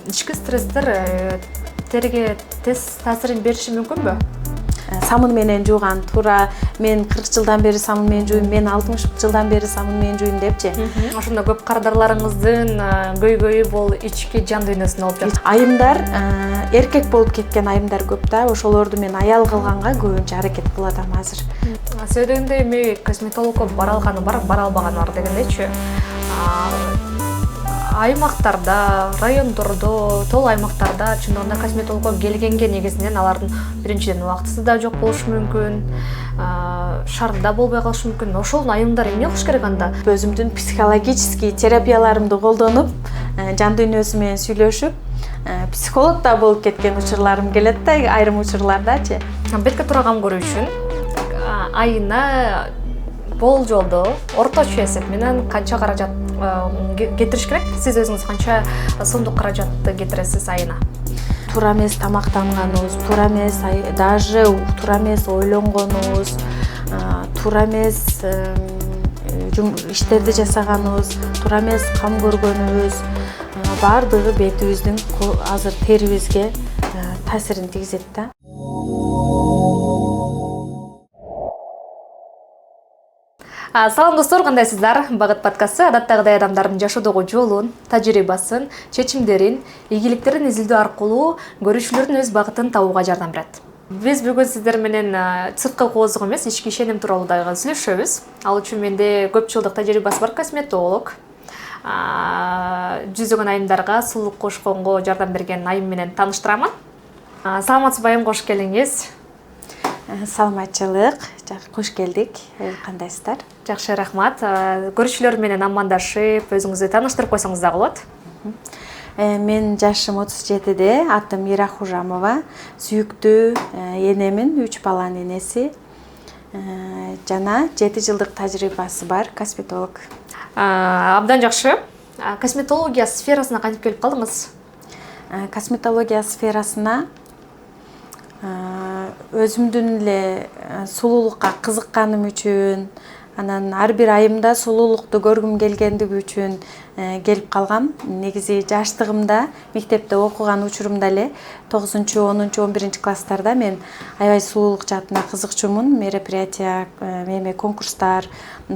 ички стресстер терге тез таасирин бериши мүмкүнбү? Самын менен жууган туура мен 40 жылдан бери самын менен жууйм, мен 60 жылдан бери самын менен жууйм депчи. Ошондо көп кардарларыңыздын көйгөйү бул ички жан дүйнөсүндө болуп жатат. Айымдар эркек болуп кеткен айымдар көп да, ошолорду мен аял кылганга көбүнчө аракет кылып атам азыр. Сөйдөгөндө эми косметологко бара алганы бар, бара албаганы бар дегендейчи. Аймактарда, райондордо, тол аймактарда чындыгында косметологко келгенге негизинен алардын биринчиден убактысы да жок болушу мүмкүн, шартда болбой калышы мүмкүн. Ошол айымдар эмне кылыш керек анда? Өзүмдүн психологический терапияларымды колдонуп, жан дүйнөсү менен сүйлөшүп, психолог да болуп кеткен учурларым келет да, айрым учурлардачы. Бетке туура кам көрүү үчүн айына болжолдо орточо эсеп менен канча каражат кетириш керек? Сиз өзүңүз канча сомдук каражатты кетиресиз айына? Туура эмес тамактанганыбыз, туура эмес даже туура эмес ойлонгонубуз, туура эмес иштерди жасаганыбыз, туура эмес кам көргөнүбүз баардыгы бетибиздин азыр терибизге таасирин тийгизет да. Салам достор, кандайсыздар? Багыт подкасты адаттагыдай адамдардын жашоодогу жолун, тажрыйбасын, чечимдерин, ийгиликтерин изилдөө аркылуу көрүүчүлөрдүн өз багытын табууга жардам берет. Биз бүгүн сиздер менен сырткы кооздук эмес, ички ишеним тууралуу дагы сүйлөшөбүз. Ал үчүн менде көп жылдык тажрыйбасы бар косметолог, жүзөгөн айымдарга сулуулук кошконго жардам берген айым менен тааныштырамын. Саламатсызбы айым, кош келиңиз. Саламатчылык, кош келдик. Кандайсыздар? Жакшы, рахмат. Көрүүчүлөр менен амандашып, өзүңүздү тааныштырып койсоңуз дагы болот. Мен жашым 37-де, атым Ира Хужамова, сүйүктүү энемин, 3 баланын энеси. Жана 7 жылдык тажрыйбасы бар косметолог. Абдан жакшы. Косметология сферасына кантип келип калдыңыз? Косметология сферасына өзүмдүн эле сулуулукка кызыкканым үчүн, анан ар бир айымда сулуулукту көргүм келгендиги үчүн келип калгам. Негизи жаштыгымда, мектепте окуган учурумда эле 9-10-11 класстарда мен аябай сулуулук жаатына кызыкчумун. Мероприятия, конкурстар,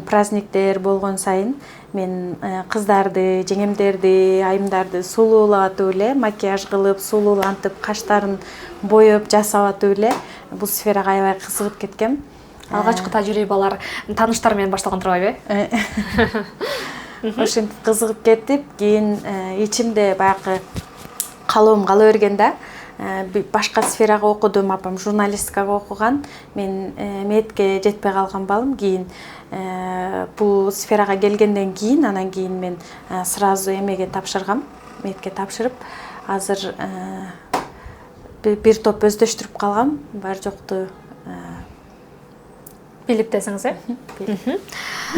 праздниктер болгон сайын мен кыздарды, жеңемдерди, айымдарды сулуулатып эле, макияж кылып, сулуулантып, каштарын боеп, жасап эле бул сферага аябай кызыгып кеткем. Алгачкы тажрыйбалар тааныштар менен башталган турбайбы? Ошентип кызыгып кетип, кийин ичимде баягы калоом кала берген да. Башка сферага окудум, апам журналистикага окуган. Мен метке жетпей калган балым. Кийин бул сферага келгенден кийин, анан кийин мен сразу эмеге тапшыргам, метке тапшырып, азыр бир топ өздөштүрүп калгам, бар жокту билип десеңиз,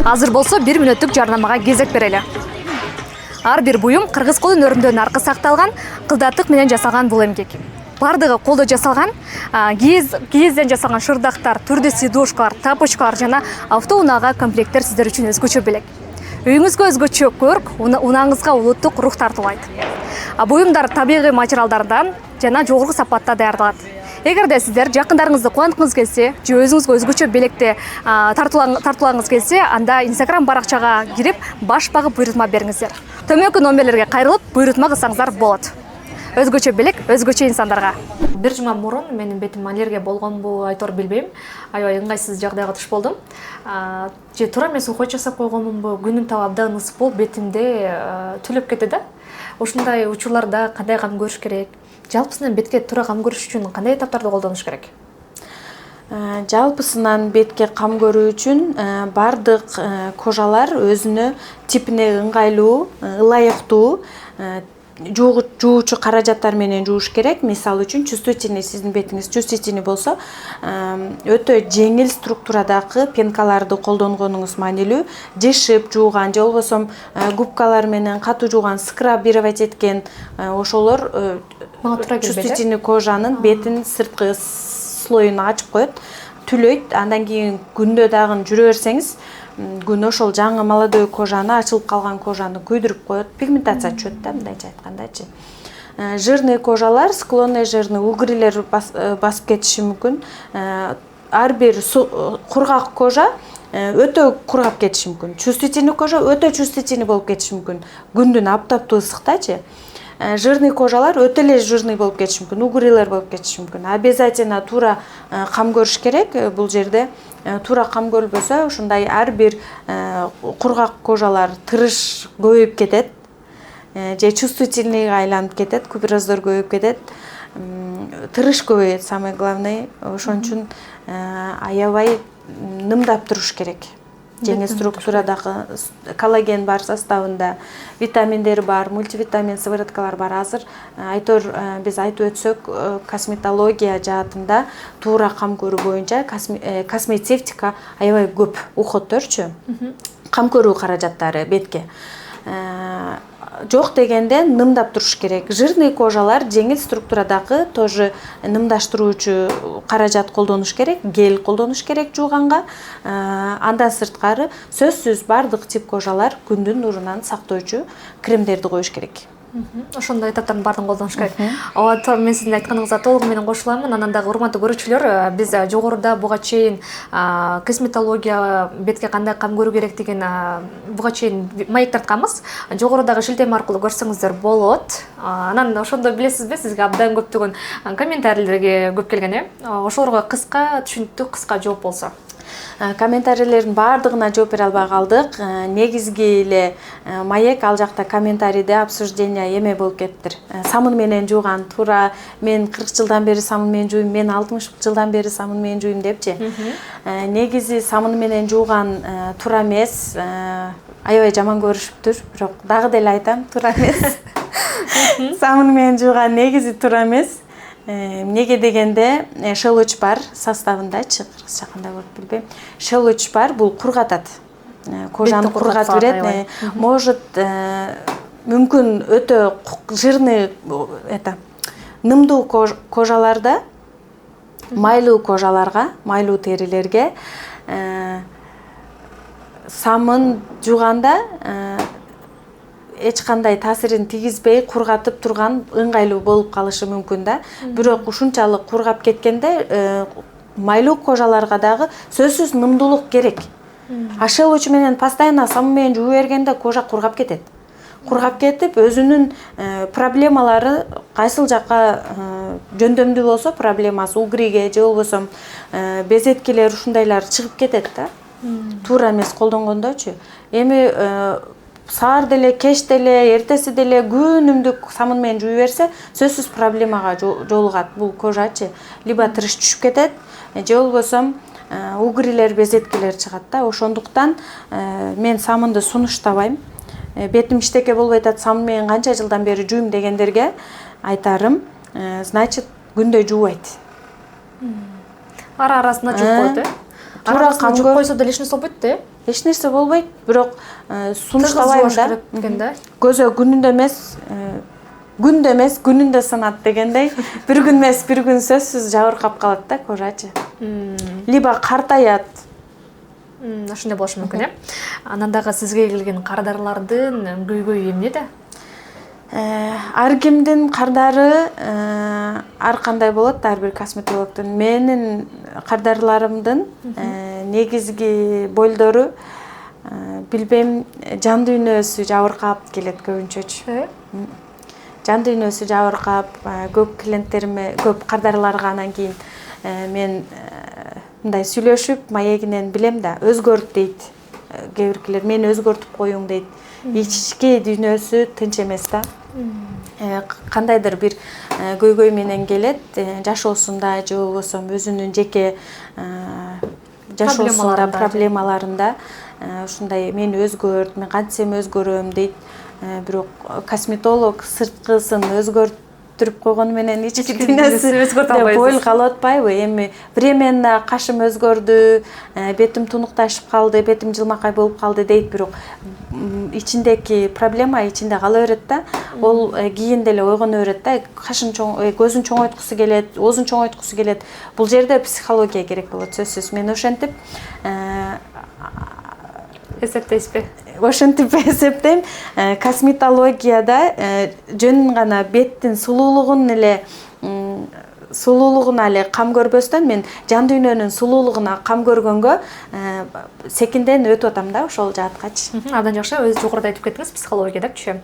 Азыр болсо 1 мүнөттүк жарнамага кезек берели. Ар бир буюм кыргыз кол өнөрүндөн аркы сакталган, кылдаттык менен жасалган бул эмгек. Бардыгы колдо жасалган, кийизден жасалган шырдактар, түрдүү сидушкалар, тапочкалар жана автоунаага комплекттер сиздер үчүн өзгөчө белек. Үйүңүзгө өзгөчө көрк, унаңызга улуттук рух тартуулайт. Буюмдар табигый материалдардан жана жогорку сапатта даярдалат. Эгерде сиздер жакындарыңызды кубанткыңыз келсе, же өзүңүзгө өзгөчө белекте тартуулагыңыз келсе, анда Instagram баракчага кирип, баш багып буйрутма бериңиздер. Төмөнкү номерлерге кайрылып, буйрутма кылсаңыздар болот. Өзгөчө белек, өзгөчө инсандарга. Бир жума мурун менин бетим аллергия болгонбу, айтор билбейм. Аябай ыңгайсыз жагдайга туш болдум. Же туура эмес уход жасап койгонмунбу, күнүм таап абдан ысык болуп, бетимде түлөп кетти да. Ушундай учурларда кандай кам көрүш керек? Жалпысынан бетке туура кам көрүш үчүн кандай этаптарды колдонуш керек? Жалпысынан бетке кам көрүү үчүн бардык кожалар өзүнө типине ыңгайлуу, ылайыктуу жуучу каражаттар менен жууш керек. Мисалы үчүн чувствительный, сиздин бетиңиз чувствительный болсо, өтө жеңил структурадагы пенкаларды колдонгонуңуз маанилүү. Жышып жууган же болбосо губкалар менен катуу жууган, скрабировать эткен ошолор чувствительный кожанын бетин сырткы слоюн ачып коет, түлөйт. Андан кийин күндө дагы жүрө берсеңиз, күн ошол жаңы молодой кожаны, ачылып калган кожаны күйдүрүп коет, пигментация түшөт да, мындайча айткандачы. жирный кожалар, склонный жирный угрилер басып кетиши мүмкүн. Ар бир кургак кожа өтө кургап кетиши мүмкүн. Чувствительный кожа өтө чувствительный болуп кетиши мүмкүн. Күндүн аптаптуу ысыктачы. Жирный кожалар өтө эле жирный болуп кетиши мүмкүн, угрилер болуп кетиши мүмкүн. Обязательно туура кам көрүш керек. Бул жерде туура кам көрүлбөсө, ушундай ар бир кургак кожалар тырыш көбөйүп кетет. Же чувствительныйга айланып кетет, кубероздор көбөйүп кетет. Тырыш көбөйөт, самое главное. Ошон үчүн аябай нымдап туруш керек. Жеңил структурадагы коллаген бар составында, витаминдер бар, мультивитамин сывороткалар бар. Азыр биз айтып өтсөк, косметология жаатында туура кам көрүү боюнча косметевтика аябай көп уходдорчу. Кам көрүү каражаттары бетке. Жок дегенде нымдап туруш керек. Жирный кожалар жеңил структурадагы тоже нымдаштыруучу каражат колдонуш керек, гель колдонуш керек жууганга. Андан сырткары сөзсүз бардык тип кожалар күндүн нурунан сактоочу кремдерди коюш керек. Ошондой этаптардын баарын колдонуш керек. Ооба, мен сиздин айтканыңызга толугу менен кошуламын. Анан дагы урматтуу көрүүчүлөр, биз жогоруда буга чейин косметология, бетке кандай кам көрүү керектигин буга чейин маек тартканбыз. Жогорудагы шилтеме аркылуу көрсөңүздөр болот. Анан ошондо билесизби, сизге абдан көптөгөн комментарийлерге көп келген, ошолорго кыска, түшүнүктүү кыска жооп болсо. Комментарийлердин баардыгына жооп бере албай калдык. Негизги эле маек ал жакта комментарийде обсуждение эме болуп кеттир. Самын менен жууган туура, мен 40 жылдан бери самын менен жууйм, мен 60 жылдан бери самын менен жууйм депчи. Негизи самын менен жууган туура эмес, аябай жаман көрүшүптүр, бирок дагы деле айтам, туура эмес. Самын менен жууган негизи туура эмес. Эмнеге дегенде шелуч бар составындачы, кыргызча кандай болуп билбейм. Шелуч бар, бул кургатат. Кожаны кургатып берет. Может, мүмкүн өтө жирный нымдуу кожаларда, майлуу кожаларга, майлуу терилерге самын жууганда эч кандай таасирин тийгизбей кургатып турган ыңгайлуу болуп калышы мүмкүн да. Бирок ушунчалык кургап кеткенде майлуу кожаларга дагы сөзсүз нымдуулук керек. Шелуч менен постоянно самын менен жуу бергенде кожа кургап кетет. Кургап кетип, өзүнүн проблемалары кайсыл жакка жөндөмдүү болсо, проблемасы угриге же болбосо безеткилер ушундайлар чыгып кетет да. Туура эмес колдонгондочу. Эми саар деле, кеч деле, эртеси деле күнүмдүк самын менен жууй берсе, сөзсүз проблемага жолугат бул кожачы. Либо тырыш түшүп кетет, же болбосо угрилер, безеткилер чыгат да. Ошондуктан мен самынды сунуштабайм. Бетим иштеке болбой атат, самын менен канча жылдан бери жууйм дегендерге айтарым, значит, күндө жуубайт. Ара-арасында жууп койот, туура кам жууп койсо деле эч нерсе болбойт да. Эч нерсе болбойт, бирок сунуштабайм да. Көзө күнүндө эмес, күнүндө сынат дегендей, бир күн эмес, бир күн сөзсүз жабыркап калат да кожачы. Либо картаят. Ошондой болушу мүмкүн, Анан дагы сизге келген кардарлардын көйгөйү эмнеде? Ар кимдин кардары ар кандай болот, ар бир косметологдун. Менин кардарларымдын негизги бойлдору билбейм, жан дүйнөсү жабыркап келет көбүнчөчү. Жан дүйнөсү жабыркап, көп клиенттериме, көп кардарларга анан кийин мен мындай сүйлөшүп, маегинен билем да, өзгөрт дейт. Кээ биркилер мени өзгөртүп коюң дейт. Ички дүйнөсү тынч эмес да. Кандайдыр бир көйгөй менен келет, жашоосунда же болбосо өзүнүн жеке жашоосунда, проблемаларында ушундай мени өзгөрт, мен кантсем өзгөрөм дейт. Бирок косметолог сырткысын өзгөртүрүп койгону менен ички дүйнөсү өзгөртө албайбыз. Бойл калып атпайбы? Эми временно кашым өзгөрдү, бетим тунукташып калды, бетим жылмакай болуп калды дейт, бирок ичиндеги проблема ичинде кала берет да. Ол кийин деле ойгоно берет да. Кашын көзүн чоңойткусу келет, оозун чоңойткусу келет. Бул жерде психология керек болот сөзсүз. Мен ошентип эсептейсизби? ошентип эсептейм. Косметологияда жөн гана беттин сулуулугун эле сулуулугуна эле кам көрбөстөн мен жан дүйнөнүн сулуулугуна кам көргөнгө секинден өтүп атам да ошол жааткачы. Абдан жакшы, өзү жогоруда айтып кеттиңиз, психология депчи.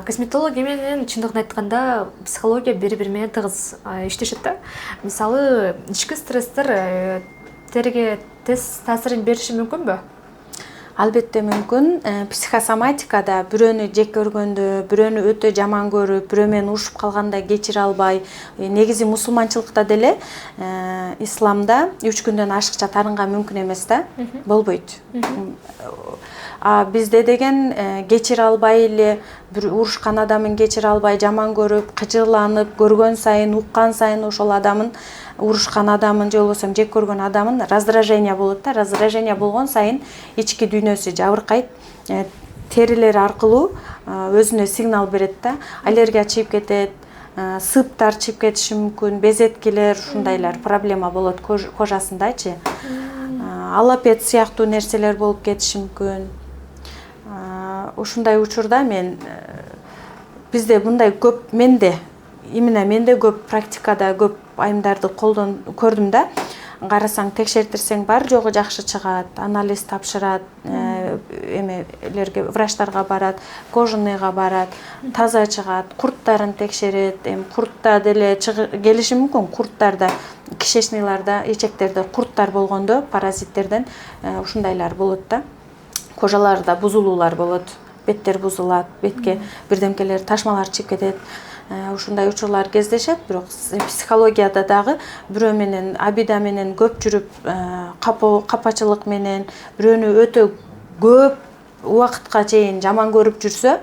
Косметология менен чындыгын айтканда психология бири-бири менен тыгыз иштешет да. Мисалы, ички стресстер терге таасирин бериши мүмкүнбү? Албетте мүмкүн. Психосоматикада бирөөнү жек көргөндө, бирөөнү өтө жаман көрүп, бирөө менен урушуп калганда кечире албай, негизи мусулманчылыкта деле исламда 3 күндөн ашыкча тарынган мүмкүн эмес да, болбойт. Бизде деген кечире албай эле, бир урушкан адамын кечире албай, жаман көрүп, кыжырланып, көргөн сайын, уккан сайын ошол адамын, урушкан адамын же болбосо жек көргөн адамын раздражение болот да. Раздражение болгон сайын ички дүйнөсү жабыркайт, терилери аркылуу өзүнө сигнал берет да. Аллергия чыгып кетет, сыптар чыгып кетиши мүмкүн, безеткилер, ушундайлар проблема болот кожасындачы. Алапет сыяктуу нерселер болуп кетиши мүмкүн. Ушундай учурда бизде мындай көп, менде көп практикада көп айымдарды көрдүм да. Карасаң, текшертирсең бар жогу жакшы чыгат, анализ тапшырат, врачтарга барат, кожаныйга барат, таза чыгат, курттарын текшерет. Куртта деле келиши мүмкүн, курттарда, кишечныйларда, ичектерде курттар болгондо паразиттерден ушундайлар болот да. Кожаларда бузулуулар болот, беттер бузулат, бетке бирдемкелер, ташмалар чыгып кетет. Ушундай учурлар кездешет, бирок психологияда дагы бирөө менен абида менен көп жүрүп, капачылык менен бирөөнү өтө көп убакытка чейин жаман көрүп жүрсө,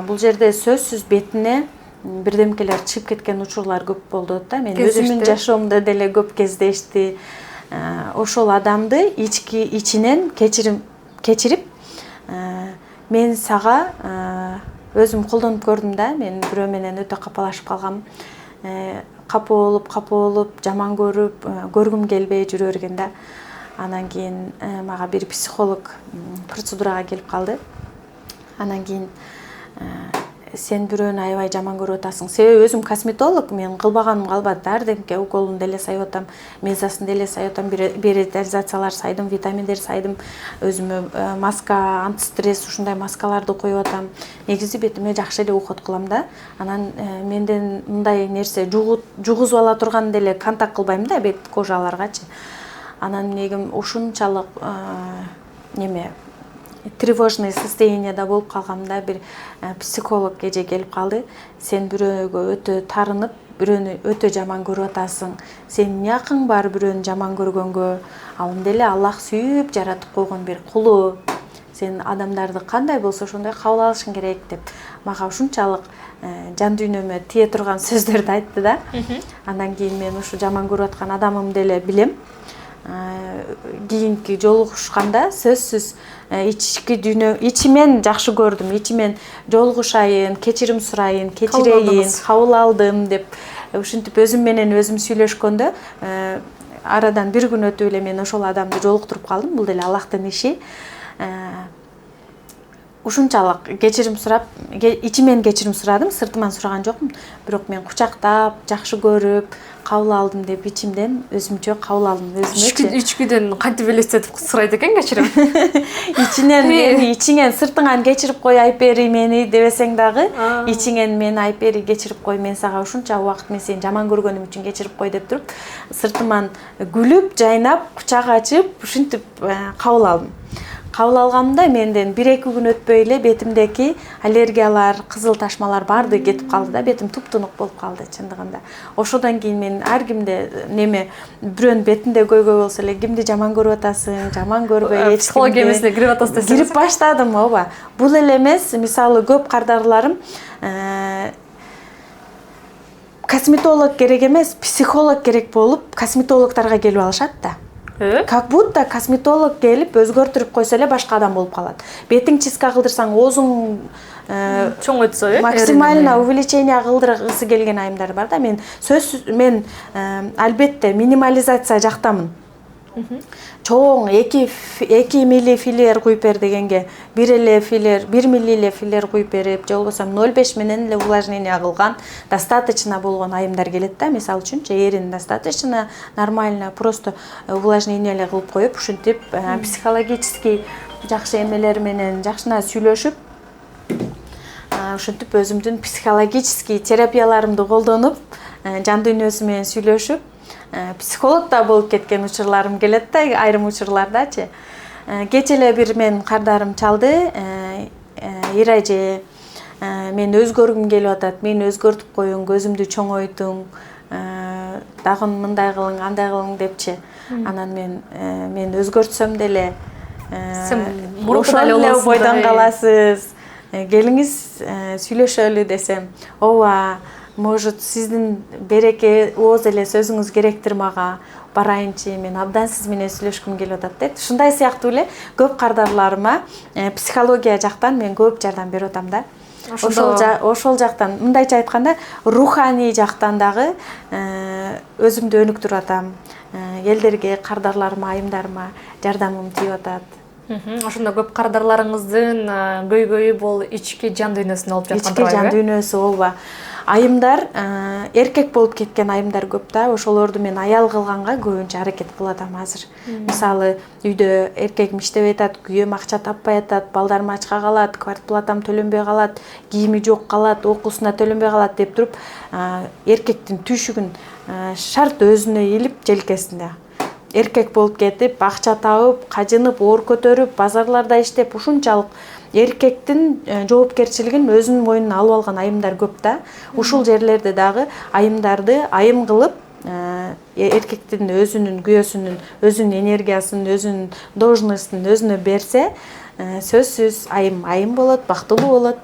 бул жерде сөзсүз бетине бирдемкелер чыгып кеткен учурлар көп болду да. Мен өзүмдүн жашоомдо деле көп кездешти. Ошол адамды ичинен кечирип, мен сага өзүм колдонуп көрдүм да. Мен бирөө менен өтө капалашып калгам. Капа болуп, жаман көрүп, көргүм келбей жүрө берген да. Анан кийин мага бир психолог процедурага келип калды. Анан кийин сен бирөөнү аябай жаман көрүп атасың. Себеби өзүм косметолог, мен кылбаганым калбады. Ар демке уколун деле сайып атам, мезасын деле сайып атам, биоритализациялар сайдым, витаминдер сайдым, өзүмө маска, антистресс ушундай маскаларды коюп атам. Негизи бетиме жакшы эле уход кылам да. Анан менден мындай нерсе жугузуп ала турган деле контакт кылбайм да бет кожаларгачы. Анан негим ушунчалык тревожный состояниеда болуп калгамда бир психолог кеже келип калды. Сен бирөөгө өтө тарынып, бирөөнү өтө жаман көрүп атасың. Сенин якың бар бирөөнү жаман көргөнгө. Ал деле Аллах сүйүп жаратып койгон бир кулу. Сен адамдарды кандай болсо ошондой кабыл алышың керек деп мага ушунчалык жан дүйнөмө тие турган сөздөрдү айтты да. Андан кийин мен ушу жаман көрүп аткан адамым деле билем. Кийинки жолугушканда сөзсүз ички дүйнө, ичимен жакшы көрдүм, ичимен жолугушайын, кечирим сурайын, кечирейин, кабыл алдым деп ушинтип өзүм менен өзүм сүйлөшкөндө арадан бир күн өтүп эле мен ошол адамды жолуктуруп калдым. Бул деле Аллахтын иши. Ушунчалык кечирим сурап, ичимен кечирим сурадым, сыртыман сураган жокмун. Бирок мен кучактап, жакшы көрүп, кабыл алдым деп ичимден өзүмчө кабыл алдым өзүмө. Ичкиден кантип элестетип сурайт экен кечирим? Ичинен мени, ичиңен сыртыңан кечирип кой, айып бери мени дебесең дагы, ичиңен мени айып бери кечирип кой, мен сага ушунча убакыт мен сени жаман көргөнүм үчүн кечирип кой деп туруп, сыртыман күлүп, жайнап, кучак ачып, ушинтип кабыл алдым. Кабыл алгамда менден 1-2 күн өтпөй эле бетимдеки аллергиялар, кызыл ташмалар баардыгы кетип калды да, бетим туп-тунук болуп калды чындыгында. Ошодон кийин мен ар кимде бирөөнүн бетинде көйгөй болсо эле кимди жаман көрүп атасың, жаман көрбөй, психология эмесине кирип атасыз десеңиз. Кирип баштадым, ооба. Бул эле эмес, мисалы көп кардарларым косметолог керек эмес, психолог керек болуп, косметологдорго келип алышат да. Как будто косметолог келип өзгөртүрүп койсо эле башка адам болуп калат. Бетиң чистка кылдырсаң, оозуң чоң өтсө, максимально увеличение кылдыргысы келген айымдар бар да. Мен албетте минимализация жактамын. Чоң 2 мили филер куюп бер дегенге 1 мили эле филер куюп берип, же болбосо 0,5 менен эле увлажнение кылган достаточно болгон айымдар келет да. Мисалы үчүн жерин достаточно нормально просто увлажнение эле кылып коюп, ушинтип психологический жакшы эмелер менен жакшына сүйлөшүп, ушинтип өзүмдүн психологический терапияларымды колдонуп, жан дүйнөсү менен сүйлөшүп, психолог да болуп кеткен учурларым келет да, айрым учурлардачы. Кече эле бир мен кардарым чалды, Ира эже, мен өзгөргүм келип атат, мени өзгөртүп коюң, көзүмдү чоңойтуң, дагы мындай кылың, андай кылың депчи. Анан мен өзгөртсөм деле, ошол эле бойдон каласыз, келиңиз сүйлөшөлү десем, ооба, может сиздин береке ооз эле сөзүңүз керектир мага, барайынчы, мен абдан сиз менен сүйлөшкүм келип атат дейт. Ушундай сыяктуу эле көп кардарларыма психология жактан мен көп жардам берип атам да. Ошол жактан, мындайча айтканда, руханий жактан дагы өзүмдү өнүктүрүп атам. Элдерге, кардарларыма, айымдарыма жардамым тийип атат. Ошондо көп кардарларыңыздын көйгөйү бул ички жан дүйнөсүнө алып жаткан турабы? Ички жан дүйнөсү, ооба. Айымдар, эркек болуп кеткен айымдар көп да, ошолорду мен аял кылганга көбүнчө аракет кылып атам азыр. Мисалы, үйдө эркегим иштебей атат, күйөөм акча таппай атат, балдарым ачка калат, квартплатам төлөнбөй калат, кийими жок калат, окуусуна төлөнбөй калат деп туруп, эркектин түйшүгүн шарт өзүнө илип желкесинде. Эркек болуп кетип, акча табып, кажынып, оор көтөрүп, базарларда иштеп, ушунчалык эркектин жоопкерчилигин өзүнүн мойнуна алып алган айымдар көп да. Ушул жерлерде дагы айымдарды айым кылып, эркектин өзүнүн күйөөсүнүн, өзүнүн энергиясын, өзүнүн должностун өзүнө берсе, сөзсүз айым болот, бактылуу болот.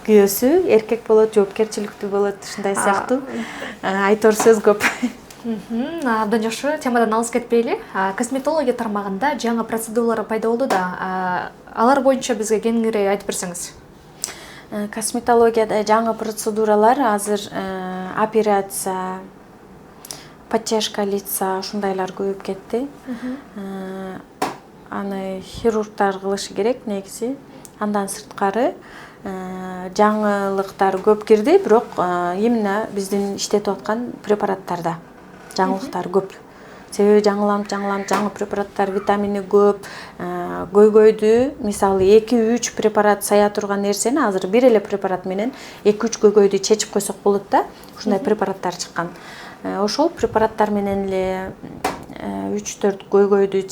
Күйөөсү эркек болот, жоопкерчиликтүү болот, ушундай сыяктуу айтор сөз көп. Абдан жакшы, темадан алыс кетпейли. Косметология тармагында жаңы процедуралар пайда болду да. Алар боюнча бизге кеңири айтып берсеңиз. Косметологияда жаңы процедуралар азыр операция, подтяжка лица, ушундайлар көбөйүп кетти. Аны хирургтар кылышы керек негизи. Андан сырткары жаңылыктар көп кирди, бирок именно биздин иштетип аткан препараттарда жаңылыктар көп. Себеби жаңы препараттар, витамини көп, көйгөйдү, мисалы 2-3 препарат сая турган нерсени азыр бир эле препарат менен 2-3 көйгөйдү чечип койсок болот да. Ушундай препараттар чыккан. Ошол препараттар менен эле 3-4 көйгөйдү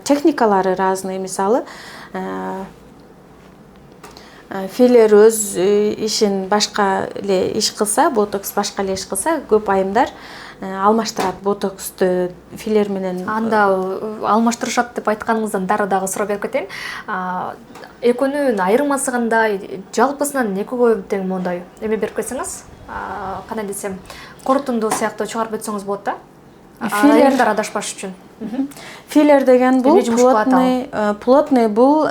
техникалары разный, мисалы филлер өз ишин башка эле иш кылса, ботокс башка эле иш кылса, көп айымдар алмаштырат ботоксту филлер менен. Анда алмаштырышат деп айтканыңыздан дагы сурап берип кетейин. Экөөнүн айырмасы кандай? Жалпысынан экөөгө тең мондай эме берип кетсеңиз, кандай десем, корутунду сыяктуу чыгарып өтсөңүз болот да. Айымдар адашпаш үчүн. Филлер деген бул плотный бул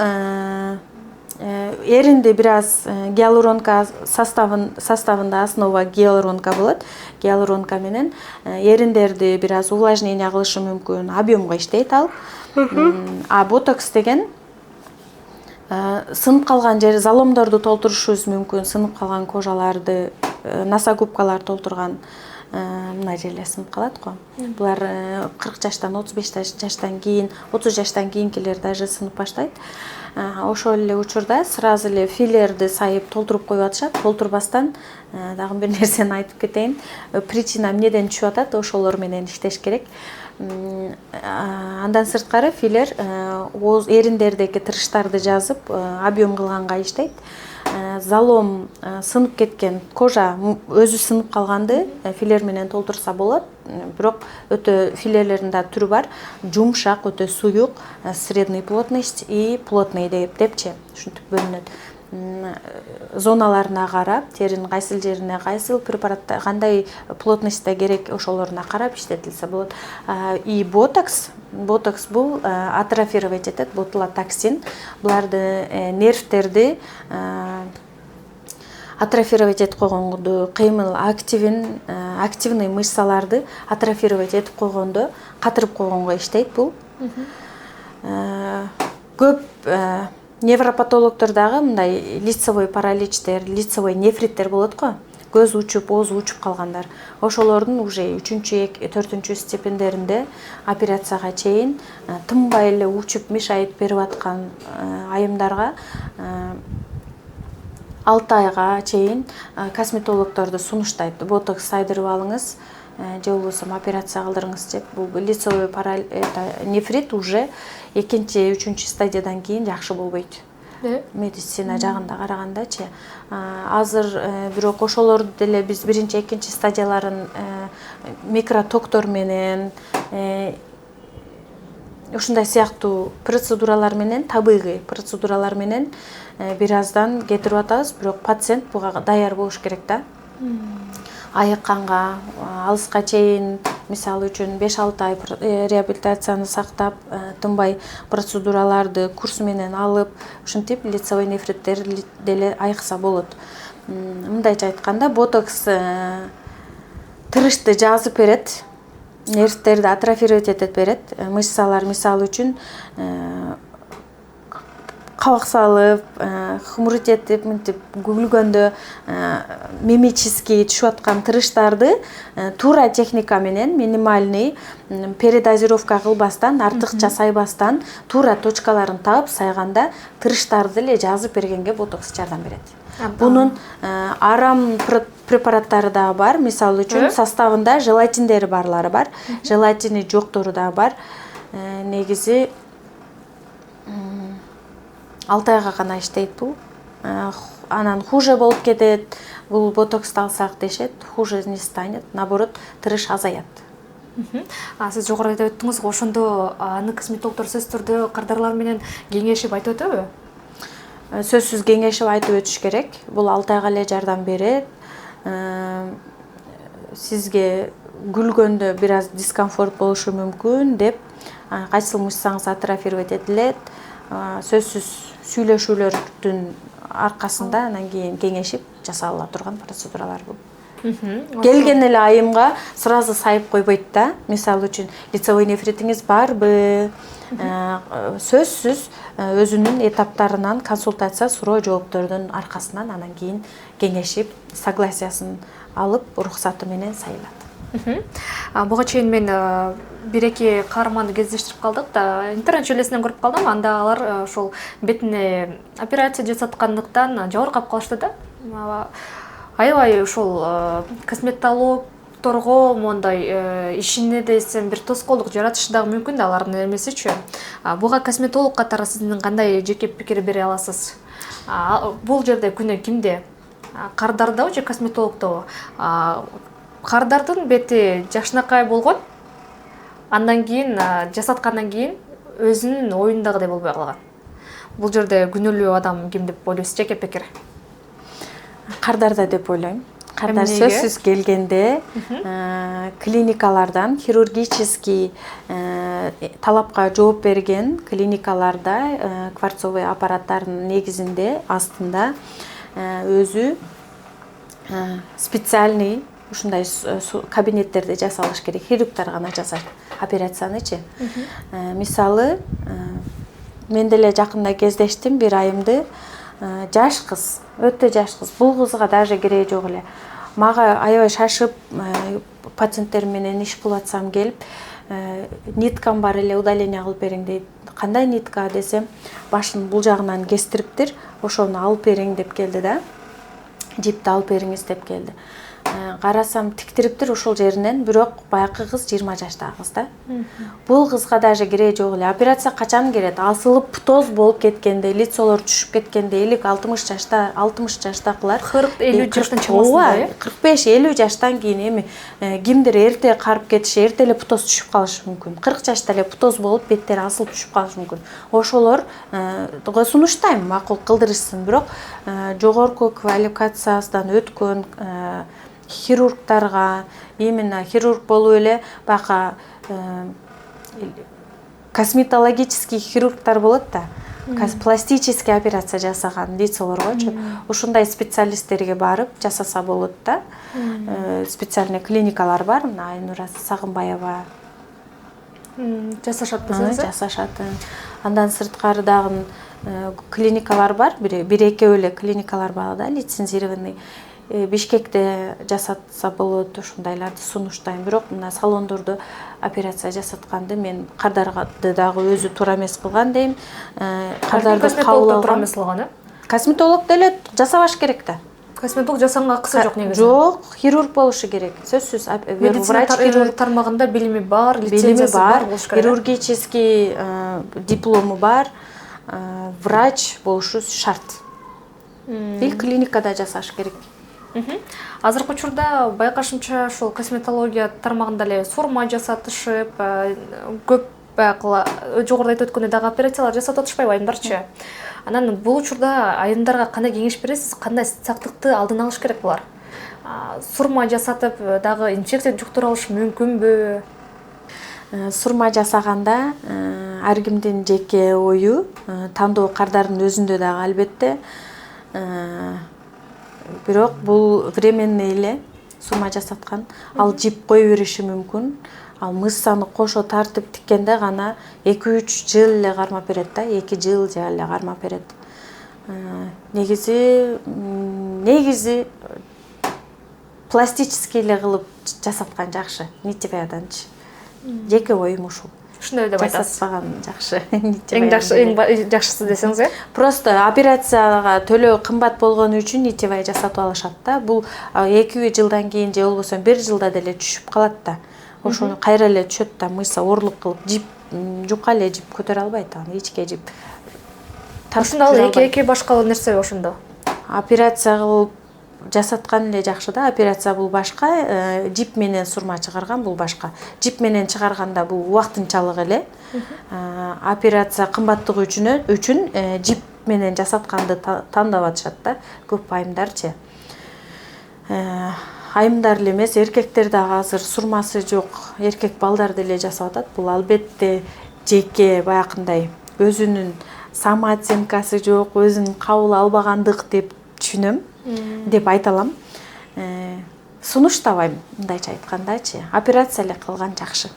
эринди бир аз гиалуронка составында основа гиалуронка болот. Гиалуронка менен эриндерди бир аз увлажнение кылышы мүмкүн, объемго иштейт ал. А ботокс деген сынып калган жер, заломдорду толтурушубуз мүмкүн, сынып калган кожаларды, носогубкалар толтурган мына жерлер сынып калат го. Булар 40 жаштан 35 жаштан кийин, 30 жаштан кийинкилер даже сынып баштайт. Ошол эле учурда сразу эле филлерди сайып толтуруп коюп атышат. Толтурбастан дагы бир нерсени айтып кетейин. Причина эмнеден түшүп атат, ошолор менен иштеш керек. Андан сырткары филлер эриндердеки тырыштарды жазып, объем кылганга иштейт. Залом сынып кеткен кожа өзү сынып калганды филлер менен толтурса болот. Бирок өтө филлерлердин да түрү бар. Жумшак, өтө суюк, средний плотность и плотный депчи. Ушинтип бөлүнөт. Зоналарына карап, теринин кайсыл жерине кайсыл препаратта кандай плотностьта керек, ошолоруна карап иштетилсе болот. И ботокс бул атрофировать этет, ботулотоксин. Буларды нервтерди атрофировать этип койгонду, кыймыл активин активный мышцаларды атрофировать этип койгондо, катырып койгонго иштейт бул. Көп невропатологдор дагы мындай лицевой параличтер, лицевой нефриттер болот го. Көз учуп, оозу учуп калгандар. Ошолордун уже 3-чү, 4-чү степендеринде операцияга чейин тынбай эле учуп мешайт берип аткан айымдарга 6 айга чейин косметологдорду сунуштайт. Ботокс сайдырып алыңыз, же болбосо операция кылдырыңыз деп. Бул лицевой нефрит уже 2-3 стадиядан кийин жакшы болбойт. Медицина жагында карагандачы. Азыр бирок ошолорду деле биз 1-2 стадияларын микротоктор менен ушундай сыяктуу процедуралар менен, табигый процедуралар менен бир аздан кетирип атабыз, бирок пациент буга даяр болуш керек да. Айыкканга, алыска чейин, мисалы үчүн 5-6 ай реабилитацияны сактап, тынбай процедураларды курс менен алып, ушинтип лицевой нефриттер деле айыкса болот. Мындайча айтканда, ботокс тырышты жазып берет, нервтерди атрофировать этип берет. Мышцалар мисалы үчүн кабак салып, хмурить этип, мынтип күлгөндө мимический түшүп аткан тырыштарды туура техника менен минимальный передозировка кылбастан, артыкча сайбастан, туура точкаларын таап сайганда тырыштарды эле жазып бергенге ботокс жардам берет. Бунун арам препараттары да бар. Мисалы үчүн составында желатиндери барлары бар, желатини жоктору да бар. Негизи 6 айга гана иштейт бул. Анан хуже болуп кетет. Бул ботоксты алсак дешет, хуже не станет, наоборот, тырыш азаят. Сиз жогоруда айтып өттүңүз, ошондо аны косметологдор сөзсүз түрдө кардарлар менен кеңешип айтып өтөбү? Сөзсүз кеңешип айтып өтүш керек. Бул 6 айга эле жардам берет. Сизге күлгөндө бир аз дискомфорт болушу мүмкүн деп, кайсыл мышцаңыз атрофировать этилет. Сөзсүз сүйлөшүүлөрдүн аркасында анан кийин кеңешип жасалыла турган процедуралар бул. Келген эле айымга сразу сайып койбойт да. Мисалы үчүн лицевой нефритиңиз барбы? Сөзсүз өзүнүн этаптарынан консультация суроо жооптордун аркасынан анан кийин кеңешип, согласиясын алып, уруксаты менен сайылат. Буга чейин мен 1-2 каарманды кездештирип калдык да, интернет желесинен көрүп калдым. Анда алар ошол бетине операция жасаткандыктан жабыркап калышты да. Аябай ошол косметологторго мондай ишине десем бир тоскоолдук жаратышы дагы мүмкүн да алардын эмесичи. Буга косметолог катары сиздин кандай жеке пикир бере аласыз? Бул жерде күнөө кимде? Кардардабы же косметологдобу? Кардардын бети жакшынакай болгон, андан кийин жасаткандан кийин өзүнүн оюндагыдай болбой калган. Бул жерде күнөөлүү адам ким деп ойлойсуз, жеке пикир? Кардарда деп ойлойм. Кардар сөзсүз келгенде клиникалардан, хирургический талапка жооп берген клиникаларда кварцовый аппараттардын негизинде астында өзү специальный ушундай кабинеттерде жасалыш керек. Хирургтар гана жасайт операциянычы. Мисалы, мен деле жакында кездештим бир айымды. Жаш кыз, өтө жаш кыз. Бул кызга даже кереги жок эле. Мага аябай шашып, пациенттер менен иш кылып атсам келип, ниткам бар эле, удаление кылып бериң дейт. Кандай нитка десем, башын бул жагынан кестириптир, ошону алып бериң деп келди да. Жипти алып бериңиз деп келди. Карасам тиктириптир ошол жеринен, бирок баякы кыз 20 жаштагы кыз да. Бул кызга даже кереги жок эле. Операция качан керет? Асылып птоз болуп кеткенде, лицолор түшүп кеткенде, 50-60 жашта, 60 жаштагылар 40-50 жаштан чамасында, 45-50 жаштан кийин эми кимдир эрте карып кетиши, эрте эле птоз түшүп калышы мүмкүн. 40 жашта эле птоз болуп, беттери асылып түшүп калышы мүмкүн. Ошолор сунуштайм, макул кылдырышсын, бирок жогорку квалификациясынан өткөн хирургтарга, именно хирург болуп эле бака косметологический хирургтар болот да. пластический операция жасаган лицолоргочу ушундай специалисттерге барып жасаса болот да. Специальный клиникалар бар, мына Айнура Сагынбаева жасашат десеңиз. Жасашат. Андан сырткары дагы клиникалар бар, бир-экөө эле клиникалар бар да, лицензированный. Бишкекте жасатса болот, ушундайларды сунуштайм. Бирок мына салондордо операция жасатканды мен кардарды дагы өзү туура эмес кылган дейм. Кардарды кабыл алган. Косметолог деле жасабаш керек да. Косметолог жасаганга акысы жок негизи. Жок, хирург болушу керек. Сөзсүз врач хирург тармагында билими бар, лицензиясы бар болуш керек. Хирургический диплому бар, врач болушу шарт. Бир клиникада жасаш керек. Азыркы учурда байкашымча ушул косметология тармагында эле сурма жасатышып, көп баягы жогоруда айтып өткөндөй дагы операциялар жасап атышпайбы айымдарчы. Анан бул учурда айымдарга кандай кеңеш бересиз? Кандай сактыкты алдын алыш керек булар? Сурма жасатып дагы инфекция жуктура алышы мүмкүнбү? Сурма жасаганда ар кимдин жеке ою, тандоо кардардын өзүндө дагы албетте. Бирок бул временный эле сурма жасаткан, ал жип кое бериши мүмкүн. Ал мышцаны кошо тартып тиккенде гана 2-3 жыл эле кармап берет да, 2 жыл же эле кармап берет. Негизи пластический эле кылып жасаткан жакшы, нитеваяданчы. Жеке оюм ушул. Ушундай деп айтасыз. Жасатпаган жакшы. Эң жакшысы десеңиз, э? Просто операцияга төлөө кымбат болгону үчүн нитевай жасатып алышат да. Бул 2 жылдан кийин же болбосо 1 жылда деле түшүп калат да. Ошону кайра эле түшөт да, мышца орлук кылып, жип жука эле жип көтөрө албайт, аны ичке жип. Ошондо эки башка нерсе ошондо. Операция кылып жасаткан эле жакшы да. Операция бул башка, жип менен сурма чыгарган бул башка. Жип менен чыгарганда бул убактынчалык эле. Операция кымбаттыгы үчүн жип менен жасатканды тандап атышат да, көп айымдарчы. Айымдар эле эмес, эркектер дагы азыр сурмасы жок, эркек балдар деле жасап атат. Бул албетте жеке баягындай өзүнүн самооценкасы жок, өзүн кабыл албагандык деп түшүнөм, деп айта алам. Сунуштабайм, мындайча айткандачы. Операция эле кылган жакшы.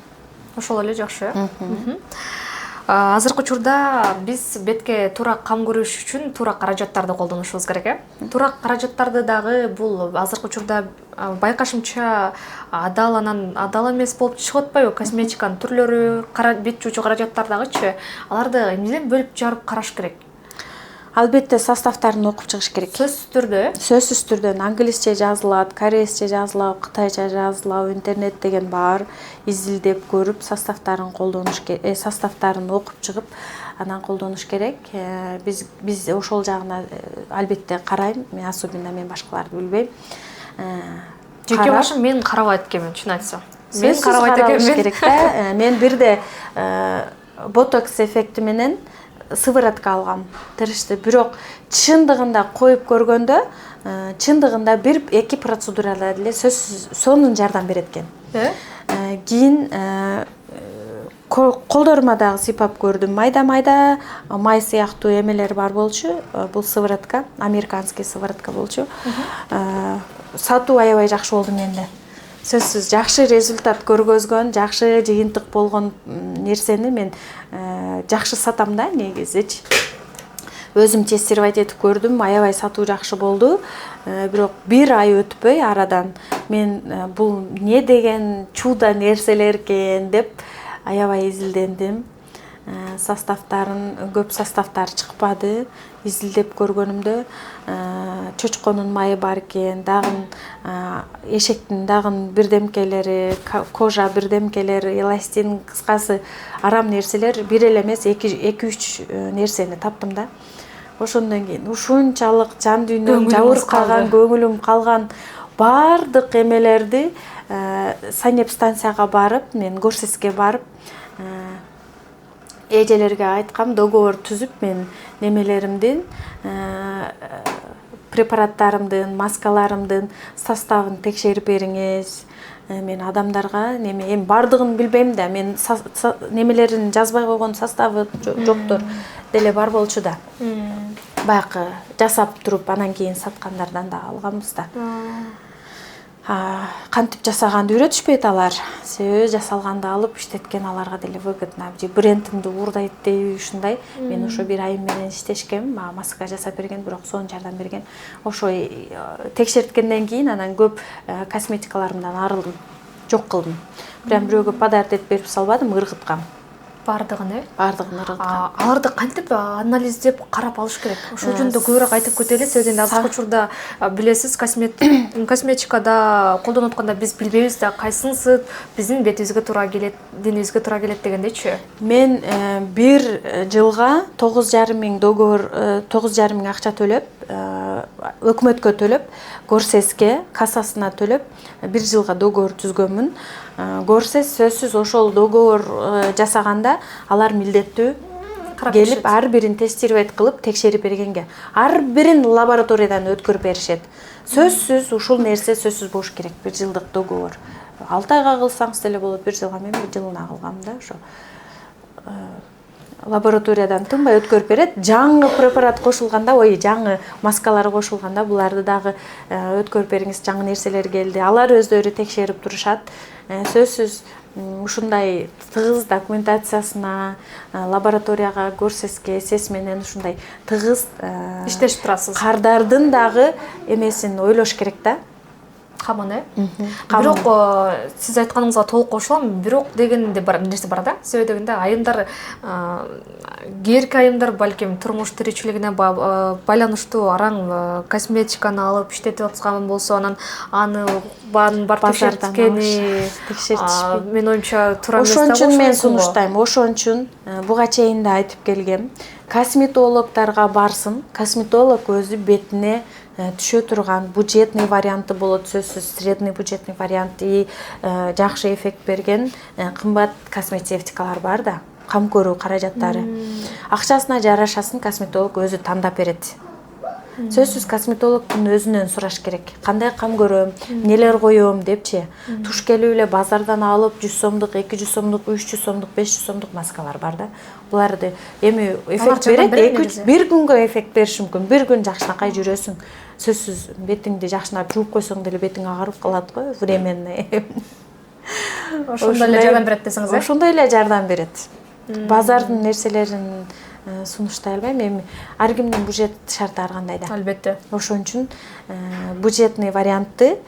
Ошол эле жакшы. Азыркы учурда биз бетке туура кам көрүш үчүн туура каражаттарды колдонушубуз керек, э? Туура каражаттарды дагы бул азыркы учурда байкашымча адал эмес болуп чыгып атпайбы? Косметиканын түрлөрү, бет жуучу каражаттар дагычы, аларды эмнеден бөлүп жарып караш керек? Албетте составтарын окуп чыгыш керек. Сөзсүз түрдө? Сөзсүз түрдө англисче жазылат, корейсче жазылат, кытайча жазылат, интернет деген бар. Изилдеп көрүп, составтарын колдонуш керек, составтарын окуп чыгып, анан колдонуш керек. Биз ошол жагына албетте карайм. Мен особенно башкаларды билбейм. Жеке башым мен карабайт экенмин, чын айтсам. Мен карабайт экенмин. Мен бирде ботокс эффекти менен сыворотка алгам. Тырышты. Бирок чындыгында коюп көргөндө, чындыгында 1-2 процедурада эле сонун жардам берет экен. Кийин колдорма дагы сыйпап көрдүм. Майда-майда май сыяктуу эмелер бар болчу. Бул сыворотка, американский сыворотка болчу. Сатуу аябай жакшы болду менде. Сөзсүз жакшы результат көргөзгөн, жакшы жыйынтык болгон нерсени мен жакшы сатам да негизичи. Өзүм тестировать этип көрдүм, аябай сатуу жакшы болду. Бирок 1 ай өтпөй арадан мен бул не деген чудо нерселер экен деп аябай изилдендим. Көп составтар чыкпады. Изилдеп көргөнүмдө чочконун майы бар экен, дагы эшектин дагы бирдемкелери, кожа бирдемкелери, эластин, кыскасы арам нерселер бир эле эмес 2-3 нерсени таптым да. Ошондон кийин ушунчалык жан дүйнөм жабыркаган, көңүлүм калган бардык эмелерди санэпстанцияга барып, мен Горсиске барып эжелерге айткам, договор түзүп мен немелеримдин, препараттарымдын, маскаларымдын составын текшерип бериңиз. мен адамдарга неме эми бардыгын билбейм да, мен немелерин жазбай койгон составы жоктор деле бар болчу да. Баягы жасап туруп анан кийин саткандардан да алганбыз да. Кантип жасаганды үйрөтүшпөйт алар. Себеби жасалганды алып иштеткен аларга деле выгодно. Же брендимди уурдайт дейби ушундай. Мен ошо бир айым менен иштешкем, мага маска жасап берген, бирок сонун жардам берген. Ошо текшерткенден кийин анан көп косметикаларымдан арылдым, жок кылдым. Прям бирөөгө подарок этип берип салбадым, ыргыткам. Бардыгын, Бардыгын ыргыткам. Аларды кантип анализдеп карап алыш керек? Ошол жөнүндө көбүрөөк айтып кетели. Себеби азыркы учурда билесиз, косметикада колдонуп атканда биз билбейбиз да, кайсынысы биздин бетибизге туура келет, денибизге туура келет дегендейчи. Мен бир жылга 9,5 миң договор, 9,5 миң акча төлөп, өкмөткө төлөп, Горсеске кассасына төлөп, бир жылга договор түзгөнмүн. Горсес сөзсүз ошол договор жасаганда алар милдеттүү келип ар бирин тестировать кылып текшерип бергенге, ар бирин лабораториядан өткөрүп беришет. Сөзсүз ушул нерсе сөзсүз болуш керек. Бир жылдык договор. 6 айга кылсаңыз деле болот, бир жылга. Мен бир жылына кылгам да, ошо. Лабораториядан тынбай өткөрүп берет. Жаңы препарат кошулганда, жаңы маскалар кошулганда буларды дагы өткөрүп бериңиз, жаңы нерселер келди. Алар өздөрү текшерип турушат. Сөзсүз ушундай тыгыз документациясына, лабораторияга, Горсеске, СС менен ушундай тыгыз иштешип турасыз. Кардардын дагы эмесин ойлош керек да. Камын, бирок сиз айтканыңызга толук кошулам. Бирок дегенде бар нерсе бар да. Себеби дегенде айымдар, кээерки айымдар балким турмуш тиричилигине байланыштуу араң косметиканы алып иштетип аткан болсо, анан аны бар текшерткени, мен оюмча туура эмес да. Ошон үчүн мен сунуштайм. Ошон үчүн буга чейин да айтып келгем. Косметологдорго барсын. Косметолог өзү бетине түшө турган бюджетный варианты болот, сөзсүз средний бюджетный вариант и жакшы эффект берген кымбат косметикалар бар да, кам көрүү каражаттары. Акчасына жарашасын косметолог өзү тандап берет. Сөзсүз косметологдун өзүнөн сураш керек. Кандай кам көрөм, нелер коём депчи. Туш келип эле базардан алып 100 сомдук, 200 сомдук, 300 сомдук, 500 сомдук маскалар бар да. Буларды эми эффект берет, бир күнгө эффект бериши мүмкүн. Бир күн жакшынакай жүрөсүң. Сөзсүз бетиңди жакшынап жууп койсоң деле бетиң агарып калат го, временный. Ошондой эле жардам берет десеңиз, Ошондой эле жардам берет. Базардын нерселерин сунуштай албайм. Эми ар кимдин бюджет шарты ар кандай да. Албетте. Ошон үчүн бюджетный вариантты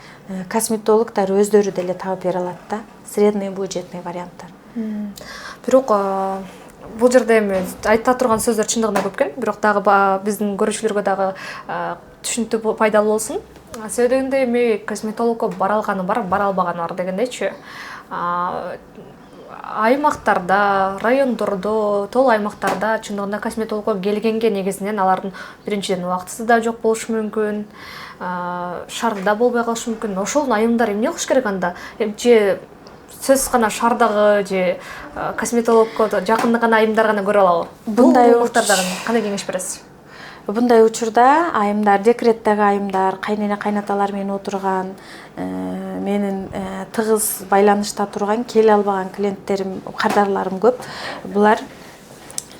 косметологдор өздөрү деле таап бере алат да. Средний бюджетный варианттар. Бирок бул жерде эми айта турган сөздөр чындыгында көп экен. Бирок дагы биздин көрүүчүлөргө дагы түшүнүктүү пайдалуу болсун. Себеби дегенде эми косметологко бара алганы бар, бара албаганы бар дегендейчи. Аймактарда, райондордо, тол аймактарда чындыгында косметологко келгенге негизинен алардын биринчиден убактысы да жок болушу мүмкүн, шарда болбой калышы мүмкүн. Ошол айымдар эмне кылыш керек анда? Же сөзсүз гана шардагы же косметологко жакындаган айымдар гана көрө алабы? Bunday учурда кандай кеңеш бересиз? Bunday учурда айымдар, декреттеги айымдар, кайнене кайнаталар менен отурган, менин тыгыз байланышта турган, келе албаган клиенттерим, кардарларым көп. Булар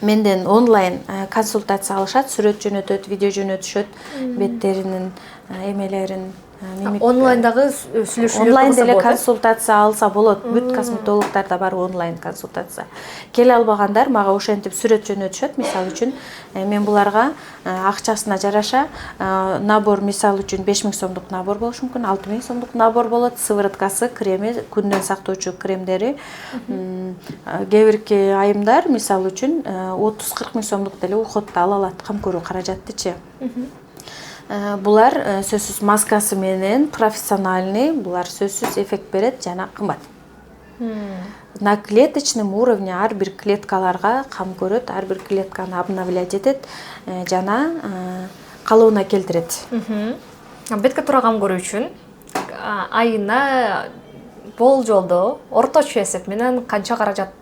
менден онлайн консультация алышат, сүрөт жөнөтөт, видео жөнөтүшөт, беттеринин эмелерин, онлайндагы сүйлөшүүлөр онлайн деле консультация алса болот. Бүт косметологдордо бар онлайн консультация. Келе албагандар мага ошентип сүрөт жөнөтүшөт. Мисал үчүн мен буларга акчасына жараша набор, мисал үчүн 5000 сомдук набор болушу мүмкүн, 6000 сомдук набор болот. Сывороткасы, креми, күндөн сактоочу кремдери. Кээ бирки айымдар мисал үчүн 30-40 миң сомдук деле уходду ала алат, кам көрүү каражаттычы. Булар сөзсүз маскасы менен профессиональный, булар сөзсүз эффект берет жана кымбат. На клеточном уровне ар бир клеткаларга кам көрөт, ар бир клетканы обновлять этет жана калыбына келтирет. Бетке туура кам көрүү үчүн айына болжолдо орточо эсеп менен канча каражат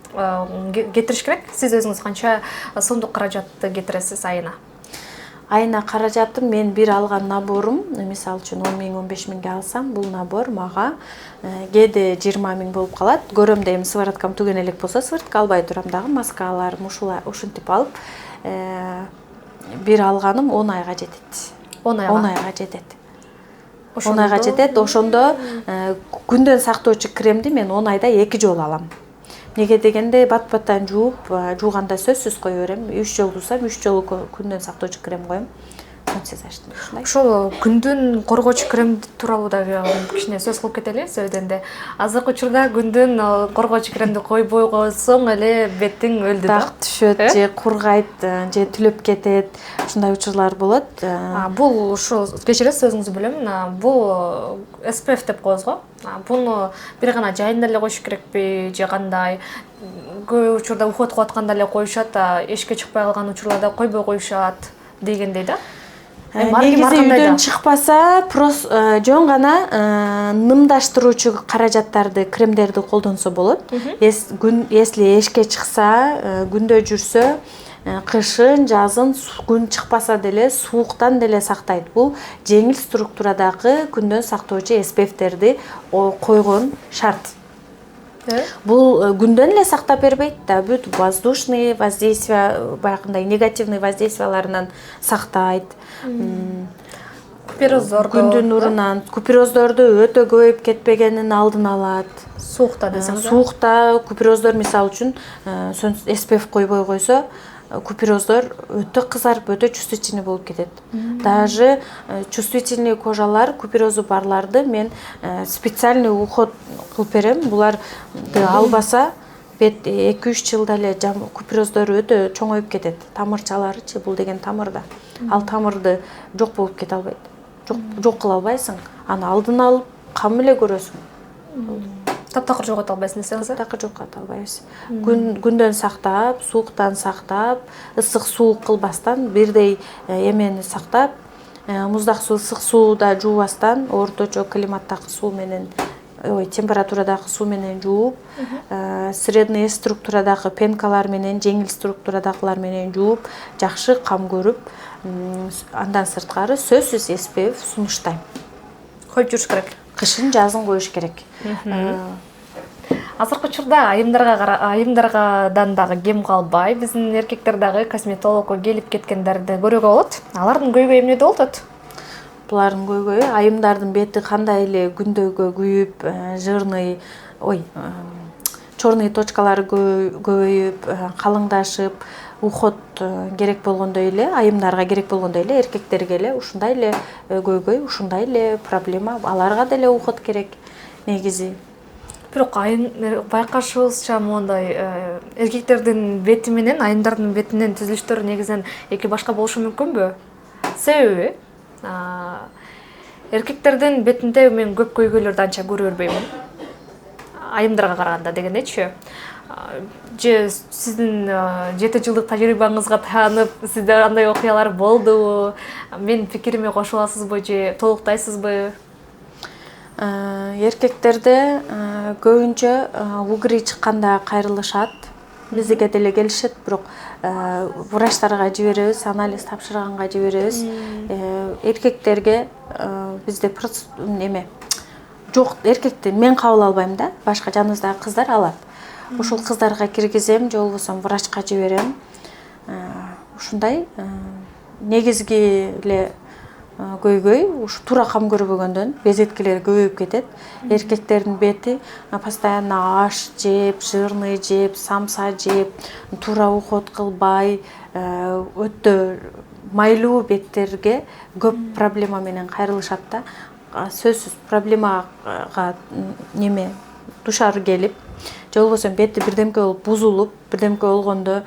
кетириш керек? Сиз өзүңүз канча сомдук каражатты кетиресиз айына? айына каражатым мен бир алган наборум, мисалы үчүн 10 миң 15 миңге алсам, бул набор мага кээде 20 миң болуп калат. Көрөм да эми сывороткам түгөн элек болсо сыворотка албай турам дагы, маскалар, ушинтип алып, бир алганым 10 айга жетет. 10 айга. 10 айга жетет. 10 айга жетет. Ошондо күндөн сактоочу кремди мен 10 айда 2 жолу алам. Неге дегенде бат-баттан жууганда сөзсүз кое берем. 3 жолу жуусам 3 жолу күндөн сактоочу крем коем. Ошол күндүн коргоочу крем тууралуу дагы кичине сөз кылып кетели сөйдөнде. Азыркы учурда күндүн коргоочу кремди койбой койсоң эле бетиң өлдү да. Дак түшөт, же кургайт, же түлөп кетет. Ушундай учурлар болот. Бул ушул кечиресиз сөзүңүздү бөлөм. Бул SPF деп коебуз го. Буну бир гана жайында эле коюш керекпи же кандай? Көп учурда уход кылып атканда эле коюшат, эшикке чыкпай калган учурларда койбой коюшат дегендей да. Негизи үйдөн чыкпаса, жөн гана нымдаштыруучу каражаттарды, кремдерди колдонсо болот. Если эшикке чыкса, күндө жүрсө, кышын, жазын күн чыкпаса деле сууктан деле сактайт. Бул жеңил структурадагы күндөн сактоочу SPF-терди койгон шарт. Бул күндөн эле сактап бербейт да, бүт воздушный воздействие, баягындай негативный воздействияларынан сактайт. Купероздорду, күндүн нурунан, купероздорду өтө көбөйүп кетпегенин алдын алат. Суукта десеңиз. Суукта купероздор мисалы үчүн SPF койбой койсо, купероздор өтө кызарып, өтө чувствительный болуп кетет. Даже чувствительный кожалар, куперозу барларды мен специальный уход кылып берем. Буларды албаса, бет 2-3 жылда эле купероздору өтө чоңоюп кетет. Тамырчаларычы, бул деген тамырда. Ал тамырды жок болуп кете албайт. Жок кыла албайсың. Аны алдын алып, кам эле көрөсүң. Таптакыр жогото албайсың десеңиз. Таптакыр жогото албайбыз. Күндөн сактап, сууктан сактап, ысык суу кылбастан, бирдей эмени сактап, муздак суу, ысык сууда жуубастан, орточо климаттагы суу менен, температурадагы суу менен жууп, средний структурадагы пенкалар менен, жеңил структурадагылар менен жууп, жакшы кам көрүп, андан сырткары сөзсүз SPF сунуштайм. Коюп жүрүш керек. Кышын, жазын коюш керек. Азыркы учурда айымдардан дагы кем калбай, биздин эркектер дагы косметологко келип кеткендерди көрүүгө болот. Алардын көйгөйү эмнеде болуп атат? Булардын көйгөйү айымдардын бети кандай эле күндөгө күйүп, жирный, чорный точкалары көбөйүп, калыңдашып, уход керек болгондой эле, айымдарга керек болгондой эле, эркектерге эле ушундай эле көйгөй, ушундай эле проблема, аларга деле уход керек негизи. Бирок байкашыбызча моундай эркектердин бети менен айымдардын бетинин түзүлүштөрү негизинен эки башка болушу мүмкүнбү? Себеби эркектердин бетинде мен көп көйгөйлөрдү анча көрө бербеймин. Айымдарга караганда дегендейчи. Же сиздин 7 жылдык тажрыйбаңызга таянып, сизде андай окуялар болдубу? Менин пикириме кошуп аласызбы же толуктайсызбы? Эркектерде көбүнчө угри чыкканда кайрылышат. Бизге деле келишет, бирок врачтарга жиберебиз, анализ тапшырганга жиберебиз. Эркектерге бизде жок, эркекти мен кабыл албайм да, башка жаныбыздагы кыздар алат. Ушул кыздарга киргизем, же болбосо врачка жиберем. Ушундай негизги эле көйгөй ушу туура кам көрбөгөндөн безеткилер көбөйүп кетет. Эркектердин бети постоянно аш жеп, жирный жеп, самса жеп, туура уход кылбай, өтө майлуу беттерге көп проблема менен кайрылышат да. Сөзсүз проблемага душар келип, же болбосо бети бирдемке болуп бузулуп, бирдемке болгондо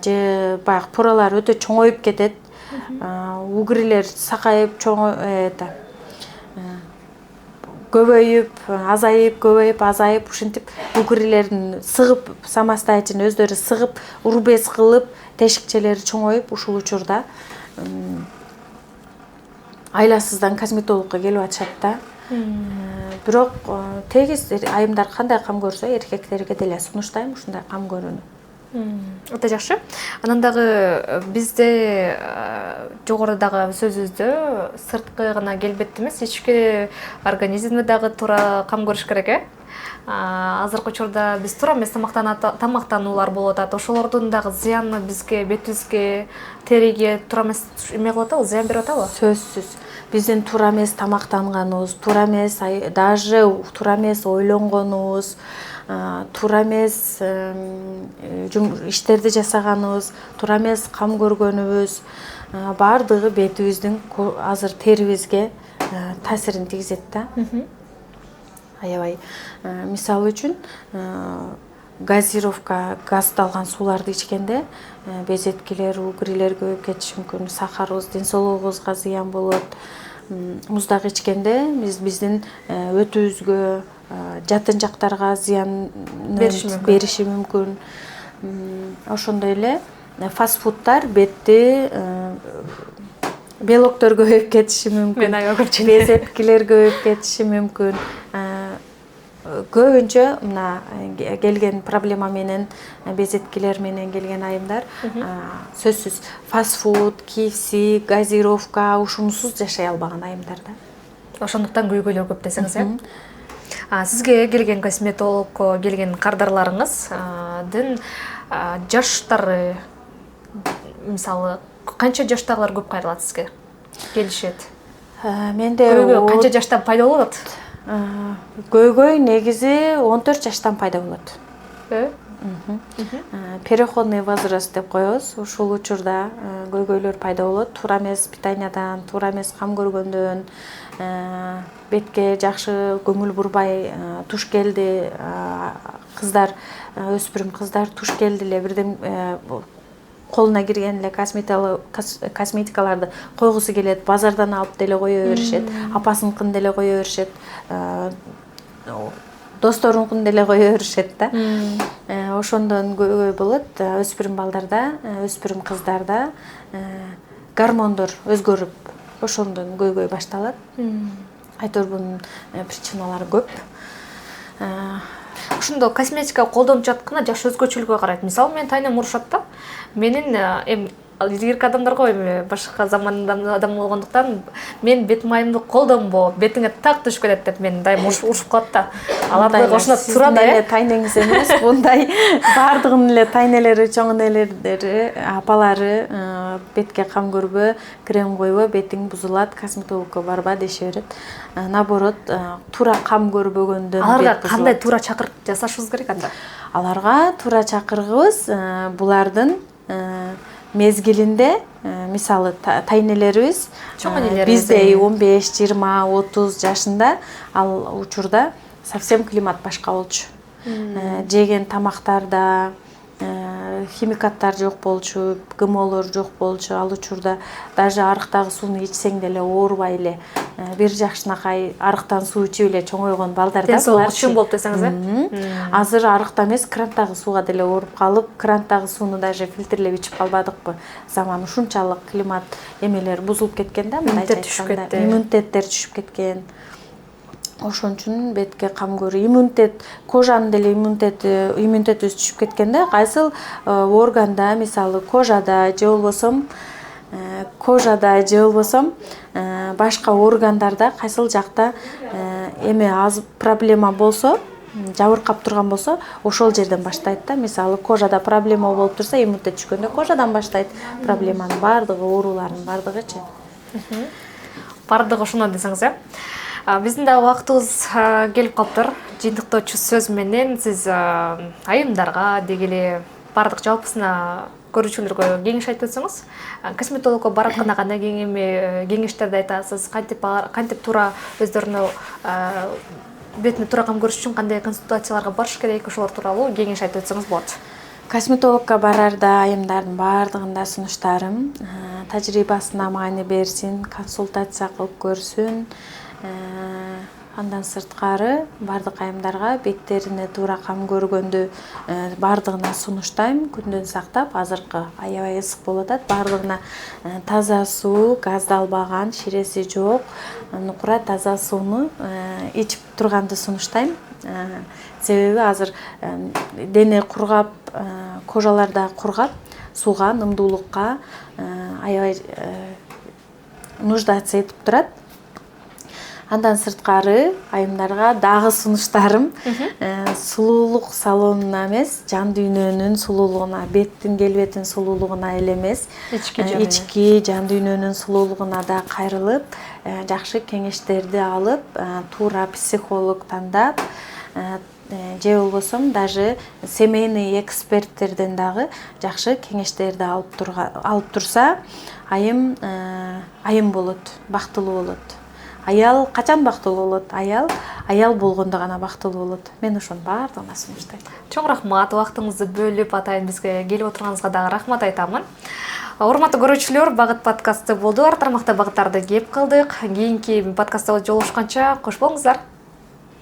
же баягы поралар өтө чоңоюп кетет. Угрилер сакайып, көбөйүп, азайып, ушинтип угрилердин сыгып, самостоятельно өздөрү сыгып, урбез кылып, тешикчелери чоңоюп, ушул учурда айласыздан косметологко келип атышат да. Бирок тегиз айымдар кандай кам көрсө, эркектерге деле сунуштайм ушундай кам көрүүнү. Өтө жакшы. Анан дагы бизде жогорудагы сөзүбүздө сырткы гана келбетти эмес, ички организмди дагы туура кам көрүш керек. Азыркы учурда биз туура эмес тамактануулар болуп атат. Ошолордун дагы зыяны бизге, бетибизге, териге туура эмес эме кылып атабы, зыян берип атабы? Сөзсүз. Биздин туура эмес тамактанганыбыз, туура эмес даже туура эмес ойлонгонубуз, туура эмес иштерди жасаганыбыз, туура эмес кам көргөнүбүз баардыгы бетибиздин азыр терибизге таасирин тийгизет да. Аябай. Мисалы үчүн газировка, газдалган сууларды ичкенде безеткилер, угрилер көбөйүп кетиши мүмкүн, сахарыбыз, ден соолугубузга зыян болот. Муздак ичкенде биздин өтүбүзгө, жатын жактарга зыян бериши мүмкүн. Ошондой эле фастфудтар бетти белоктор көбөйүп кетиши мүмкүн, безеткилер көбөйүп кетиши мүмкүн. Көбүнчө мына келген проблема менен, безеткилер менен келген айымдар сөзсүз фастфуд, KFC, газировка ушунусуз жашай албаган айымдар да. Ошондуктан көйгөйлөр көп десеңиз, Сизге келген косметологко келген кардарларыңыздын жаштары, мисалы, канча жаштагылар көп кайрылат сизге? Келишет. Менде канча жаштан пайда болот? Көйгөй негизи 14 жаштан пайда болот. Переходный возраст деп коебуз. Ушул учурда көйгөйлөр пайда болот. Туура эмес питаниядан, туура эмес кам көргөндөн, бетке жакшы көңүл бурбай туш келди, кыздар, өспүрүм кыздар туш келди эле бирден колуна кирген эле косметикаларды койгусу келет, базардан алып деле кое беришет, апасыныкын деле кое беришет, досторунукун деле кое беришет да. Ошондон көйгөй болот. Өспүрүм балдарда, өспүрүм кыздарда гормондор өзгөрүп, ошондон көйгөй башталат. Айтор бунун причиналары көп. Ошондо косметика колдонуп жатканда жаш өзгөчөлүккө карайт. Мисалы, менин тайнам урушат да. Менин илгирки адамдарга эми башка замандын адамы болгондуктан мен бет майымды колдонбо, бетиңе так түшүп кетет деп мен дайым урушуп калат да. Аларды ошондо тура да. Тайнеңиз эмес, мындай баардыгынын эле тайнелери, чоң энелери, апалары бетке кам көрбө, крем койбо, бетиң бузулат, косметологко барба деши берет. Наоборот, туура кам көрбөгөндөн аларга кандай туура чакырык жасашыбыз керек анда? Аларга туура чакыргыбыз булардын мезгилинде, мисалы тайнелерибиз биздей 15, 20, 30 жашында, ал учурда совсем климат башка болчу. Жеген тамактарда химикаттар жок болчу, ГМОлор жок болчу. Ал учурда даже арыктагы сууну ичсең деле оорубай эле, бир жакшынакай арыктан суу ичип эле чоңойгон балдар да. Булар үчүн болуп десеңиз, Азыр арыкта эмес, крандагы сууга деле ооруп калып, крандагы сууну даже фильтрлеп ичип калбадыкпы. Заман ушунчалык климат эмелер бузулуп кеткен да, мындайча айтканда, иммунитеттер түшүп кеткен. Ошон үчүн бетке кам көрүү, иммунитет, кожанын деле иммунитетибиз түшүп кеткенде, кайсыл органда, мисалы кожада же болбосо башка органдарда кайсыл жакта эме аз проблема болсо, жабыркап турган болсо, ошол жерден баштайт да. Мисалы кожада проблема болуп турса, иммунитет түшкөндө кожадан баштайт проблеманын баардыгы, оорулардын баардыгычы. Баардыгы ошондо десеңиз, Биздин да убактыбыз келип калыптыр. Жыйынтыктоочу сөз менен сиз айымдарга деги эле баардык жалпысына көрүүчүлөргө кеңеш айтып өтсөңүз, косметологко баратканда кандай кеңештерди айтасыз, кантип туура өздөрүнө бетине туура кам көрүш үчүн кандай консультацияларга барыш керек, ошолор тууралуу кеңеш айтып өтсөңүз болот. Косметологко барарда айымдардын баардыгында сунуштарым тажрыйбасына маани берсин, консультация кылып көрсүн. Андан сырткары бардык айымдарга беттерине туура кам көргөндү бардыгына сунуштайм. Күндөн сактап, азыркы аябай ысык болуп атат. Бардыгына таза суу, газдалбаган, ширеси жок, нукура таза сууну ичип турганды сунуштайм. Себеби азыр дене кургап, кожалар да кургап, сууга, нымдуулукка аябай нуждаться этип турат. Андан сырткары айымдарга дагы сунуштарым сулуулук салонуна эмес, жан дүйнөнүн сулуулугуна, беттин келбетин сулуулугуна эле эмес, ички жан дүйнөнүн сулуулугуна да кайрылып, жакшы кеңештерди алып, туура психолог тандап, же болбосо даже семейный эксперттерден дагы жакшы кеңештерди алып турса, айым болот, бактылуу болот. Аял качан бактылуу болот? Аял болгондо гана бактылуу болот. Мен ошонун баардыгына сунуштайм. Чоң рахмат, убактыңызды бөлүп атайын бизге келип отурганыңызга дагы рахмат айтамын. Урматтуу көрүүчүлөр, Багыт подкасты болду. Ар тармакта багыттарды кеп кылдык. Кийинки подкастта жолугушканча кош болуңуздар.